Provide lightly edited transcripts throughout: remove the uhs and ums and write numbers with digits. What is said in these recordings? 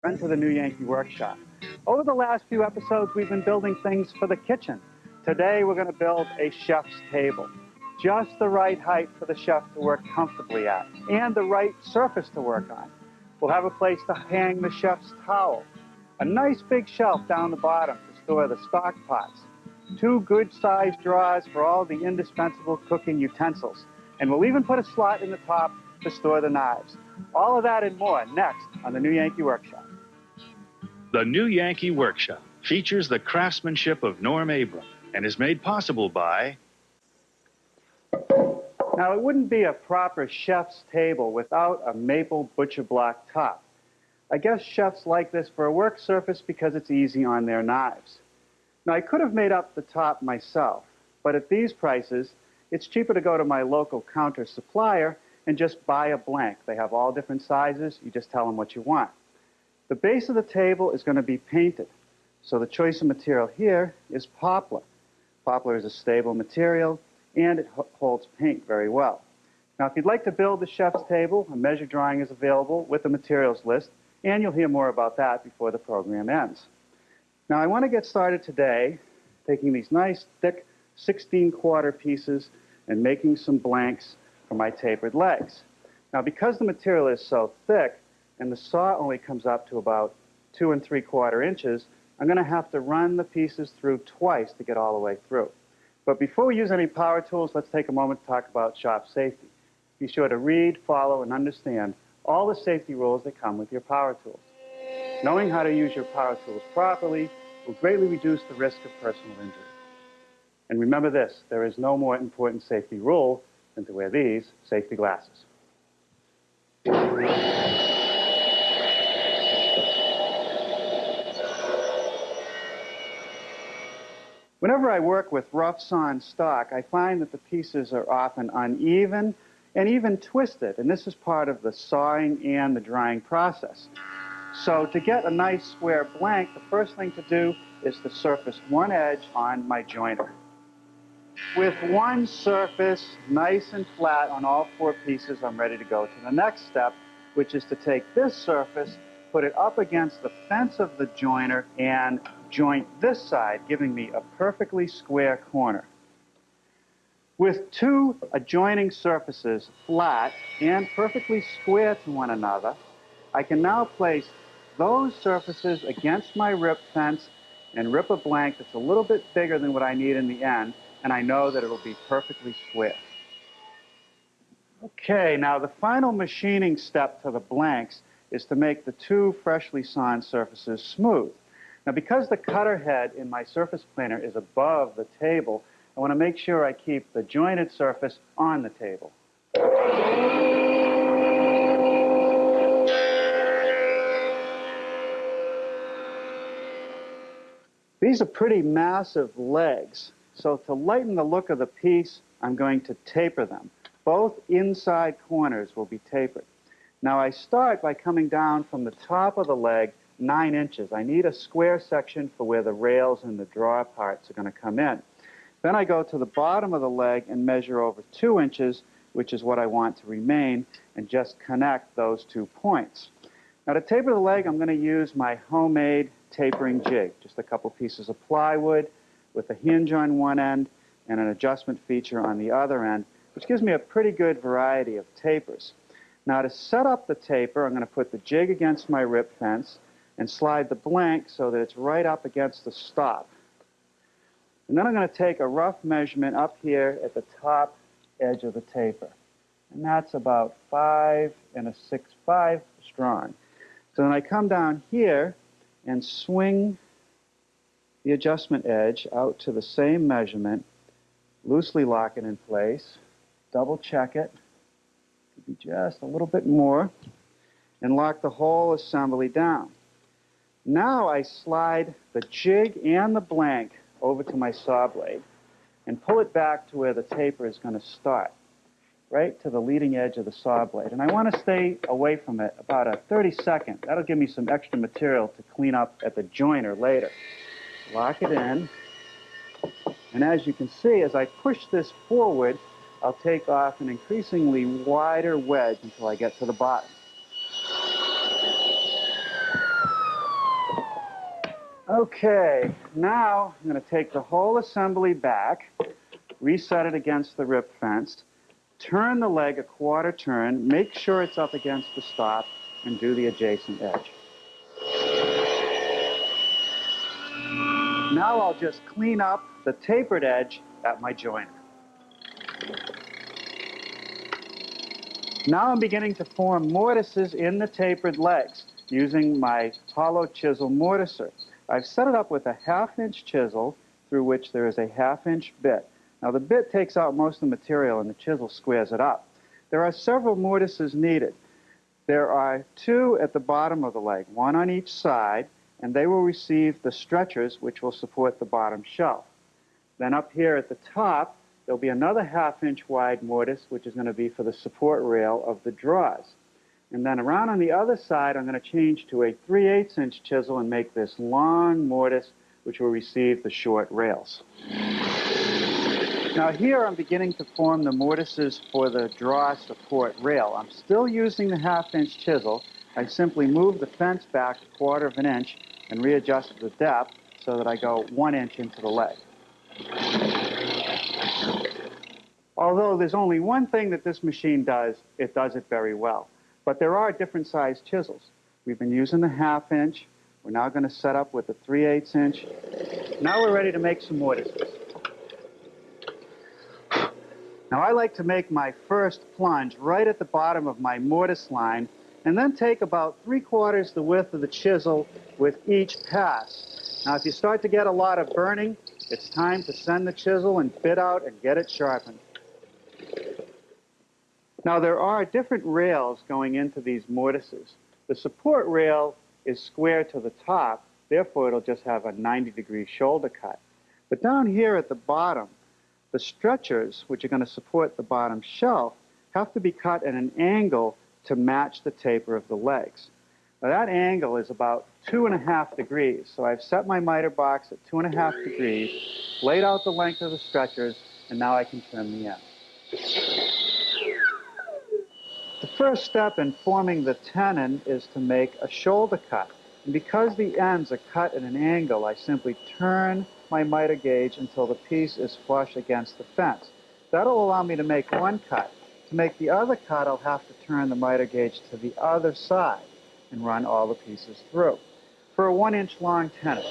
To the new Yankee workshop. Over the last few episodes, we've been building things for the kitchen. Today, we're going to build a chef's table. Just the right height for the chef to work comfortably at, and the right surface to work on. We'll have a place to hang the chef's towel, a nice big shelf down the bottom to store the stock pots, 2 good-sized drawers for all the indispensable cooking utensils, and we'll even put a slot in the top to store the knives. All of that and more next on the new Yankee workshop. The new Yankee workshop features the craftsmanship of Norm Abram and is made possible by... Now, it wouldn't be a proper chef's table without a maple butcher block top. I guess chefs like this for a work surface because it's easy on their knives. Now, I could have made up the top myself, but at these prices, it's cheaper to go to my local counter supplier and just buy a blank. They have all different sizes. You just tell them what you want. The base of the table is going to be painted. So the choice of material here is poplar. Poplar is a stable material, and it holds paint very well. Now, if you'd like to build the chef's table, a measure drawing is available with the materials list, and you'll hear more about that before the program ends. Now, I want to get started today taking these nice, thick 16-quarter pieces and making some blanks for my tapered legs. Now, because the material is so thick and the saw only comes up to about 2 3/4 inches, I'm going to have to run the pieces through twice to get all the way through. But before we use any power tools, let's take a moment to talk about shop safety. Be sure to read, follow, and understand all the safety rules that come with your power tools. Knowing how to use your power tools properly will greatly reduce the risk of personal injury. And remember this, there is no more important safety rule than to wear these safety glasses. Whenever I work with rough sawn stock, I find that the pieces are often uneven and even twisted, and this is part of the sawing and the drying process. So to get a nice square blank, the first thing to do is to surface one edge on my joiner. With one surface nice and flat on all 4 pieces, I'm ready to go to the next step, which is to take this surface, put it up against the fence of the joiner, and joint this side, giving me a perfectly square corner. With 2 adjoining surfaces flat and perfectly square to one another, I can now place those surfaces against my rip fence and rip a blank that's a little bit bigger than what I need in the end, and I know that it'll be perfectly square. Okay, now the final machining step to the blanks is to make the 2 freshly sawn surfaces smooth. Now, because the cutter head in my surface planer is above the table, I want to make sure I keep the jointed surface on the table. These are pretty massive legs, so to lighten the look of the piece, I'm going to taper them. Both inside corners will be tapered. Now, I start by coming down from the top of the leg 9 inches. I need a square section for where the rails and the drawer parts are going to come in. Then I go to the bottom of the leg and measure over 2 inches, which is what I want to remain, and just connect those 2 points. Now, to taper the leg, I'm going to use my homemade tapering jig, just a couple pieces of plywood with a hinge on one end and an adjustment feature on the other end, which gives me a pretty good variety of tapers. Now, to set up the taper, I'm going to put the jig against my rip fence and slide the blank so that it's right up against the stop. And then I'm going to take a rough measurement up here at the top edge of the taper. And that's about 5 6/5 strong. So then I come down here and swing the adjustment edge out to the same measurement, loosely lock it in place, double check it, maybe just a little bit more, and lock the whole assembly down. Now I slide the jig and the blank over to my saw blade and pull it back to where the taper is going to start, right to the leading edge of the saw blade. And I want to stay away from it about a 30-second. That'll give me some extra material to clean up at the joiner later. Lock it in. And as you can see, as I push this forward, I'll take off an increasingly wider wedge until I get to the bottom. Okay, now I'm going to take the whole assembly back, reset it against the rip fence, turn the leg a quarter turn, make sure it's up against the stop, and do the adjacent edge. Now I'll just clean up the tapered edge at my joiner. Now I'm beginning to form mortises in the tapered legs using my hollow chisel mortiser. I've set it up with a 1/2-inch chisel through which there is a 1/2-inch bit. Now the bit takes out most of the material and the chisel squares it up. There are several mortises needed. There are 2 at the bottom of the leg, 1 on each side, and they will receive the stretchers which will support the bottom shelf. Then up here at the top, there'll be another 1/2-inch wide mortise, which is going to be for the support rail of the drawers. And then around on the other side, I'm going to change to a 3/8-inch chisel and make this long mortise, which will receive the short rails. Now here I'm beginning to form the mortises for the draw support rail. I'm still using the 1/2-inch chisel. I simply move the fence back 1/4 of an inch and readjust the depth so that I go 1 inch into the leg. Although there's only one thing that this machine does, it does it very well. But there are different sized chisels. We've been using the 1/2-inch. We're now going to set up with the 3/8-inch. Now we're ready to make some mortises. Now I like to make my first plunge right at the bottom of my mortise line and then take about 3/4 the width of the chisel with each pass. Now if you start to get a lot of burning, it's time to send the chisel and bit out and get it sharpened. Now there are different rails going into these mortises. The support rail is square to the top, therefore it'll just have a 90-degree shoulder cut. But down here at the bottom, the stretchers, which are going to support the bottom shelf, have to be cut at an angle to match the taper of the legs. Now that angle is about 2.5 degrees, so I've set my miter box at 2.5 degrees, laid out the length of the stretchers, and now I can trim the end. The first step in forming the tenon is to make a shoulder cut. And because the ends are cut at an angle, I simply turn my miter gauge until the piece is flush against the fence. That'll allow me to make one cut. To make the other cut, I'll have to turn the miter gauge to the other side and run all the pieces through for a 1-inch long tenon.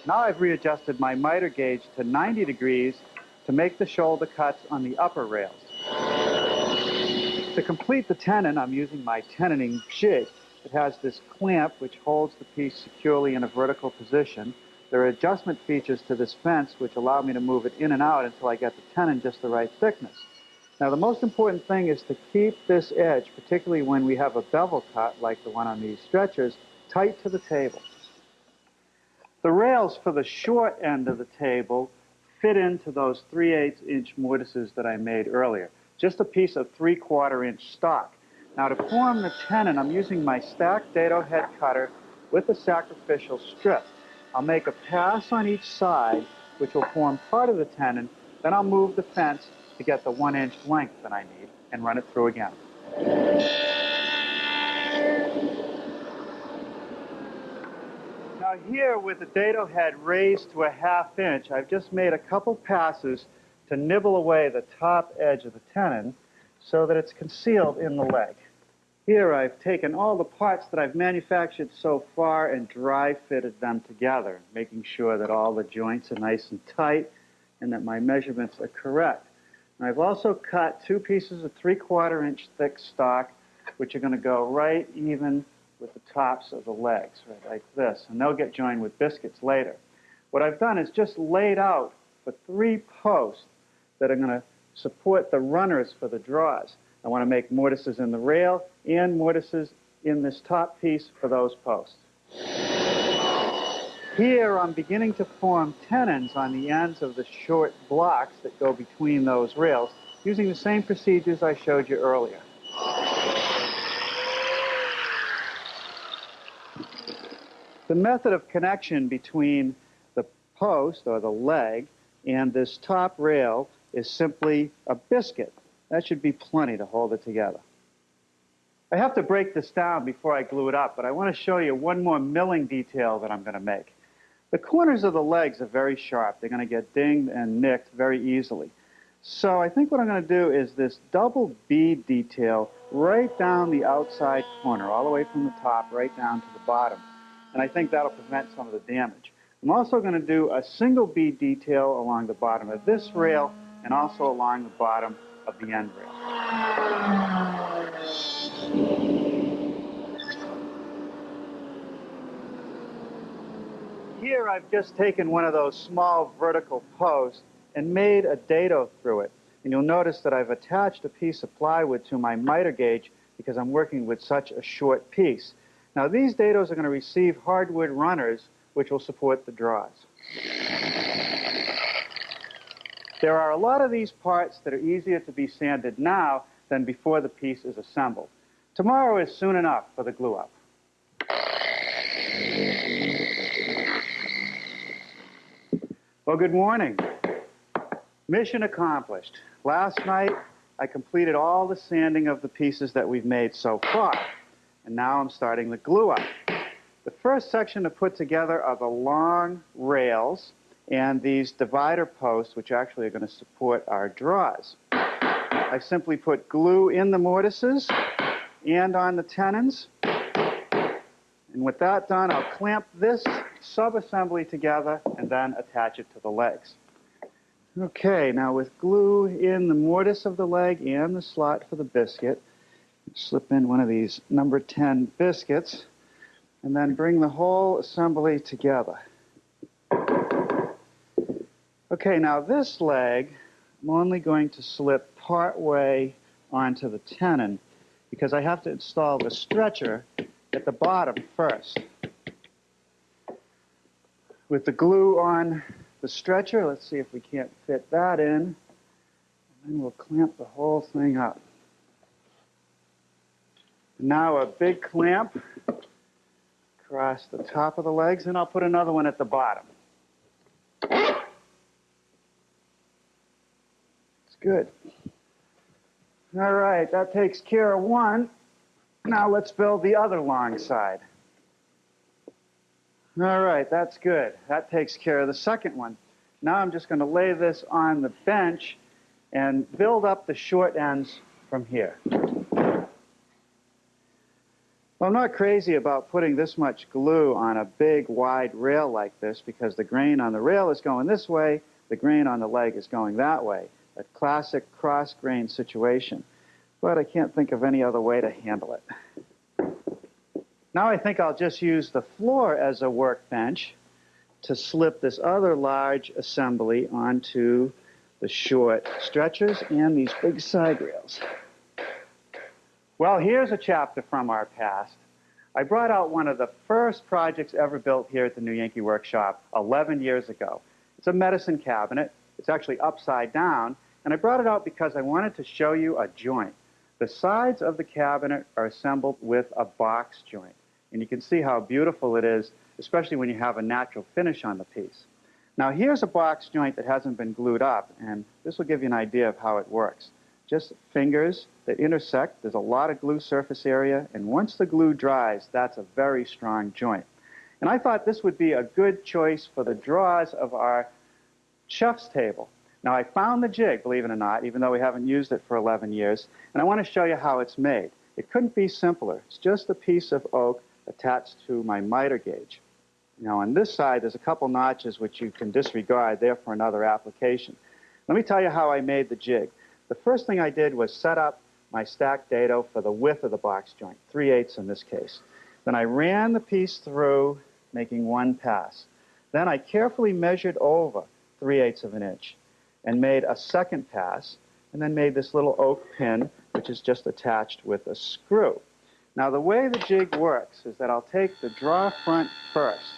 Now I've readjusted my miter gauge to 90 degrees to make the shoulder cuts on the upper rails. To complete the tenon, I'm using my tenoning jig. It has this clamp which holds the piece securely in a vertical position. There are adjustment features to this fence which allow me to move it in and out until I get the tenon just the right thickness. Now the most important thing is to keep this edge, particularly when we have a bevel cut like the one on these stretchers, tight to the table. The rails for the short end of the table fit into those 3/8-inch mortises that I made earlier. Just a piece of 3/4-inch stock. Now to form the tenon, I'm using my stacked dado head cutter with a sacrificial strip. I'll make a pass on each side, which will form part of the tenon. Then I'll move the fence to get the 1-inch length that I need and run it through again. Now here, with the dado head raised to a 1/2 inch, I've just made a couple passes to nibble away the top edge of the tenon so that it's concealed in the leg. Here I've taken all the parts that I've manufactured so far and dry fitted them together, making sure that all the joints are nice and tight and that my measurements are correct. And I've also cut 2 pieces of 3/4-inch thick stock, which are going to go right even with the tops of the legs, right like this, and they'll get joined with biscuits later. What I've done is just laid out for 3 posts that are going to support the runners for the drawers. I want to make mortises in the rail and mortises in this top piece for those posts. Here I'm beginning to form tenons on the ends of the short blocks that go between those rails using the same procedures I showed you earlier. The method of connection between the post or the leg and this top rail is simply a biscuit. That should be plenty to hold it together. I have to break this down before I glue it up, but I want to show you one more milling detail that I'm going to make. The corners of the legs are very sharp. They're going to get dinged and nicked very easily. So I think what I'm going to do is this double bead detail right down the outside corner, all the way from the top right down to the bottom. And I think that'll prevent some of the damage. I'm also going to do a single bead detail along the bottom of this rail and also along the bottom of the end rail. Here I've just taken one of those small vertical posts and made a dado through it. And you'll notice that I've attached a piece of plywood to my miter gauge because I'm working with such a short piece. Now these dados are going to receive hardwood runners which will support the draws. There are a lot of these parts that are easier to be sanded now than before the piece is assembled. Tomorrow is soon enough for the glue up. Well, good morning. Mission accomplished. Last night, I completed all the sanding of the pieces that we've made so far. And now I'm starting the glue up. The first section to put together are the long rails and these divider posts, which actually are going to support our draws. I simply put glue in the mortises and on the tenons. And with that done, I'll clamp this sub-assembly together and then attach it to the legs. Okay, now with glue in the mortise of the leg and the slot for the biscuit, slip in one of these number 10 biscuits and then bring the whole assembly together. Okay, now this leg, I'm only going to slip part way onto the tenon because I have to install the stretcher at the bottom first. With the glue on the stretcher, let's see if we can't fit that in. And then we'll clamp the whole thing up. Now a big clamp across the top of the legs, and I'll put another one at the bottom. It's good. All right, that takes care of one. Now let's build the other long side. All right, that's good. That takes care of the second one. Now I'm just going to lay this on the bench and build up the short ends from here. Well, I'm not crazy about putting this much glue on a big, wide rail like this because the grain on the rail is going this way, the grain on the leg is going that way. A classic cross-grain situation. But I can't think of any other way to handle it. Now I think I'll just use the floor as a workbench to slip this other large assembly onto the short stretchers and these big side rails. Well, here's a chapter from our past. I brought out one of the first projects ever built here at the New Yankee Workshop 11 years ago. It's a medicine cabinet. It's actually upside down. And I brought it out because I wanted to show you a joint. The sides of the cabinet are assembled with a box joint. And you can see how beautiful it is, especially when you have a natural finish on the piece. Now here's a box joint that hasn't been glued up, and this will give you an idea of how it works. Just fingers that intersect, there's a lot of glue surface area, and once the glue dries, that's a very strong joint. And I thought this would be a good choice for the draws of our chef's table. Now, I found the jig, believe it or not, even though we haven't used it for 11 years, and I want to show you how it's made. It couldn't be simpler. It's just a piece of oak attached to my miter gauge. Now, on this side, there's a couple notches which you can disregard. They're for another application. Let me tell you how I made the jig. The first thing I did was set up my stacked dado for the width of the box joint, 3/8 in this case. Then I ran the piece through, making one pass. Then I carefully measured over 3/8 of an inch and made a second pass, and then made this little oak pin, which is just attached with a screw. Now, the way the jig works is that I'll take the draw front first,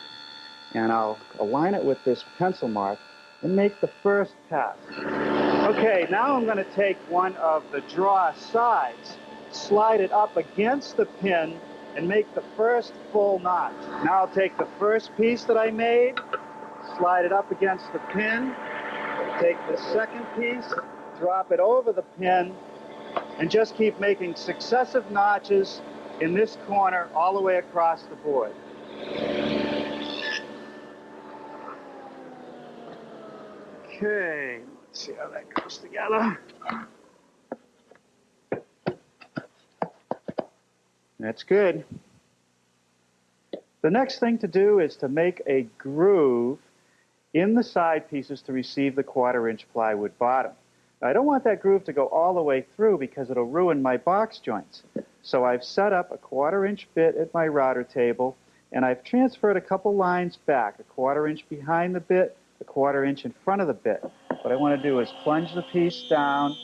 and I'll align it with this pencil mark and make the first pass. Okay, now I'm going to take one of the draw sides, slide it up against the pin, and make the first full notch. Now I'll take the first piece that I made, slide it up against the pin, take the second piece, drop it over the pin, And just keep making successive notches in this corner all the way across the board. Okay, let's see how that goes together. That's good. The next thing to do is to make a groove in the side pieces to receive the 1/4-inch plywood bottom. Now, I don't want that groove to go all the way through because it'll ruin my box joints. So I've set up a 1/4-inch bit at my router table, and I've transferred a couple lines back, a 1/4-inch behind the bit, a 1/4-inch in front of the bit. What I want to do is plunge the piece down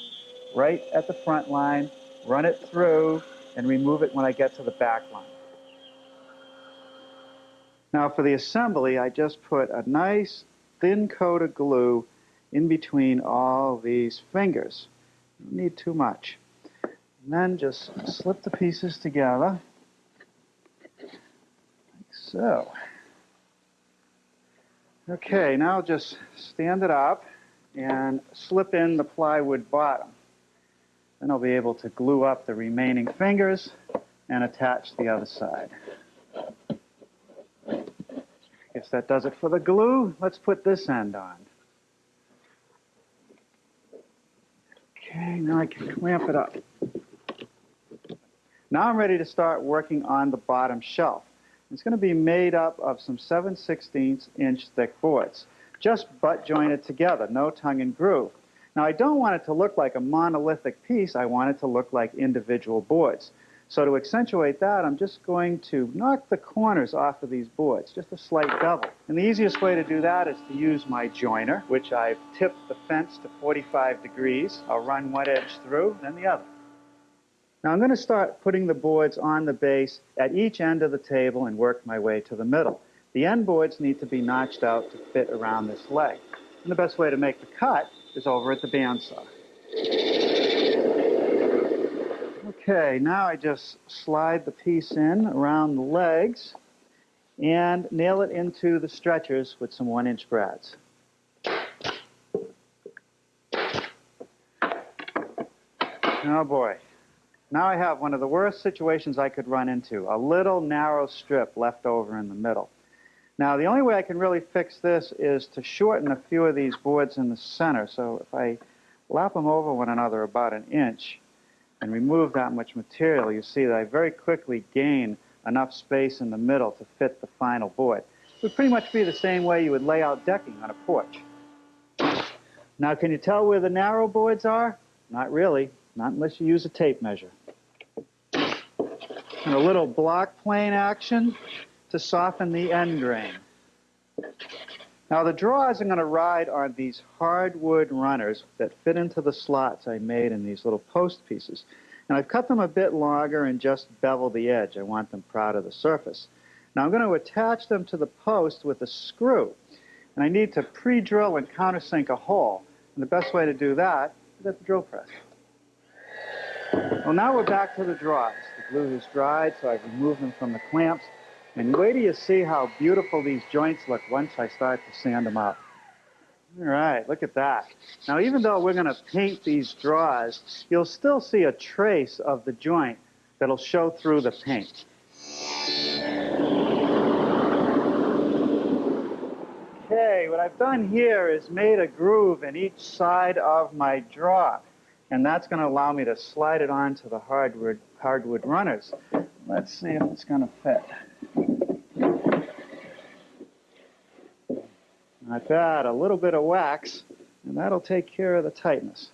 right at the front line, run it through, and remove it when I get to the back line. Now for the assembly, I just put a nice thin coat of glue in between all these fingers. You don't need too much. And then just slip the pieces together, like so. Okay, now just stand it up and slip in the plywood bottom. Then I'll be able to glue up the remaining fingers and attach the other side. Guess that does it for the glue. Let's put this end on. Okay, now I can clamp it up. Now I'm ready to start working on the bottom shelf. It's going to be made up of some 7/16" thick boards, just butt jointed together, no tongue and groove. Now I don't want it to look like a monolithic piece, I want it to look like individual boards. So to accentuate that, I'm just going to knock the corners off of these boards, just a slight bevel. And the easiest way to do that is to use my joiner, which I've tipped the fence to 45 degrees. I'll run one edge through, then the other. Now I'm going to start putting the boards on the base at each end of the table and work my way to the middle. The end boards need to be notched out to fit around this leg. And the best way to make the cut is over at the bandsaw. Okay, now I just slide the piece in around the legs and nail it into the stretchers with some 1-inch brads. Oh boy. Now I have one of the worst situations I could run into, a little narrow strip left over in the middle. Now the only way I can really fix this is to shorten a few of these boards in the center. So if I lap them over one another about 1 inch, and remove that much material, you see that I very quickly gain enough space in the middle to fit the final board. It would pretty much be the same way you would lay out decking on a porch. Now, can you tell where the narrow boards are? Not really, not unless you use a tape measure. And a little block plane action to soften the end grain. Now the drawers are going to ride on these hardwood runners that fit into the slots I made in these little post pieces. And I've cut them a bit longer and just beveled the edge. I want them proud of the surface. Now I'm going to attach them to the post with a screw. And I need to pre-drill and countersink a hole. And the best way to do that is at the drill press. Well, now we're back to the drawers. The glue has dried, so I've removed them from the clamps. And wait till you see how beautiful these joints look once I start to sand them up. All right, look at that. Now, even though we're going to paint these drawers, you'll still see a trace of the joint that'll show through the paint. Okay, what I've done here is made a groove in each side of my drawer. And that's going to allow me to slide it onto the hardwood runners. Let's see if it's going to fit. Like that, a little bit of wax, and that'll take care of the tightness.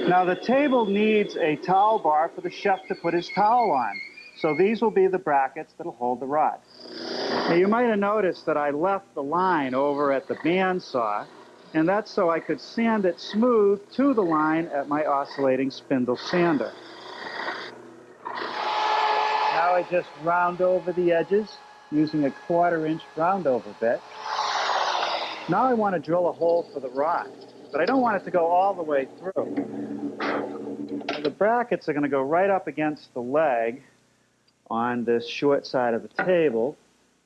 Now the table needs a towel bar for the chef to put his towel on. So these will be the brackets that'll hold the rod. Now you might have noticed that I left the line over at the bandsaw, and that's so I could sand it smooth to the line at my oscillating spindle sander. Now I just round over the edges using a 1/4-inch round over bit. Now I want to drill a hole for the rod, but I don't want it to go all the way through. Now the brackets are going to go right up against the leg on this short side of the table,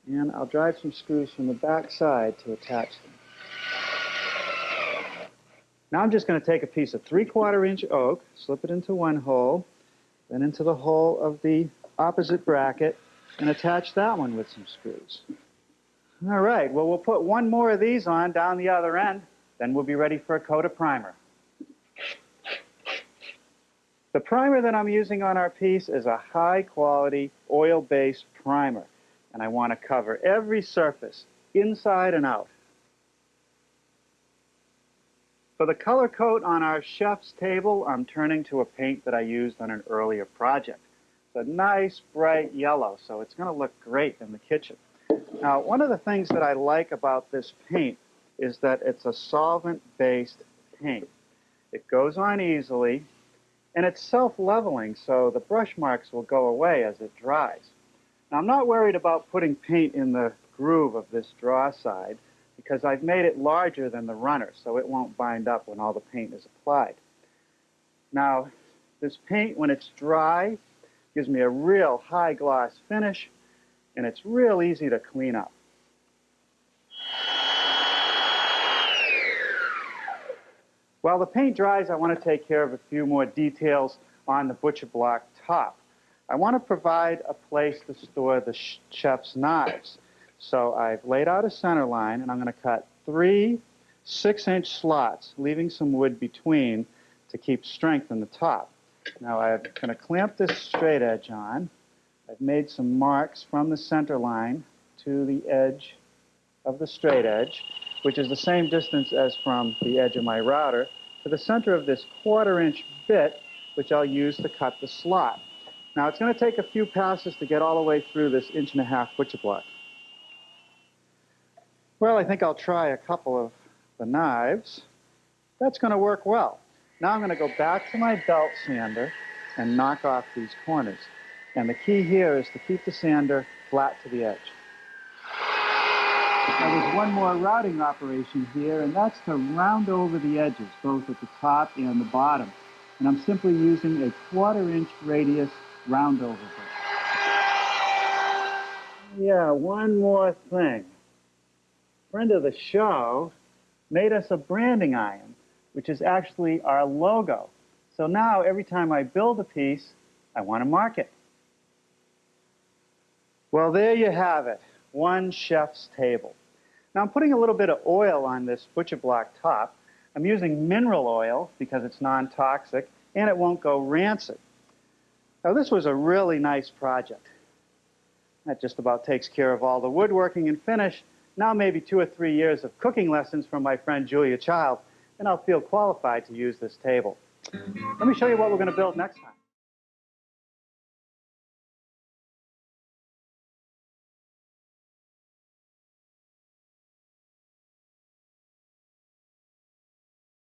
and I'll drive some screws from the back side to attach them. Now I'm just going to take a piece of 3/4 inch oak, slip it into one hole, then into the hole of the opposite bracket, and attach that one with some screws. All right, well, we'll put one more of these on down the other end, then we'll be ready for a coat of primer. The primer that I'm using on our piece is a high-quality oil-based primer, and I want to cover every surface, inside and out. For the color coat on our chef's table, I'm turning to a paint that I used on an earlier project. It's a nice, bright yellow, so it's going to look great in the kitchen. Now, one of the things that I like about this paint is that it's a solvent-based paint. It goes on easily, and it's self-leveling, so the brush marks will go away as it dries. Now, I'm not worried about putting paint in the groove of this draw side because I've made it larger than the runner, so it won't bind up when all the paint is applied. Now, this paint, when it's dry, gives me a real high-gloss finish, and it's real easy to clean up. While the paint dries, I want to take care of a few more details on the butcher block top. I want to provide a place to store the chef's knives. So I've laid out a center line, and I'm going to cut 3 6-inch slots, leaving some wood between to keep strength in the top. Now I'm going to clamp this straight edge on. I've made some marks from the center line to the edge of the straight edge, which is the same distance as from the edge of my router to the center of this 1/4 inch bit, which I'll use to cut the slot. Now it's going to take a few passes to get all the way through this 1.5-inch butcher block. Well, I think I'll try a couple of the knives. That's going to work well. Now I'm going to go back to my belt sander and knock off these corners. And the key here is to keep the sander flat to the edge. Now there's one more routing operation here, and that's to round over the edges, both at the top and the bottom. And I'm simply using a 1/4 inch radius round over bit. Yeah, one more thing. Friend of the show made us a branding iron, which is actually our logo. So now every time I build a piece, I want to mark it. Well, there you have it, one chef's table. Now I'm putting a little bit of oil on this butcher block top. I'm using mineral oil because it's non-toxic and it won't go rancid. Now this was a really nice project. That just about takes care of all the woodworking and finish. Now maybe 2 or 3 years of cooking lessons from my friend Julia Child, and I'll feel qualified to use this table. Let me show you what we're going to build next time.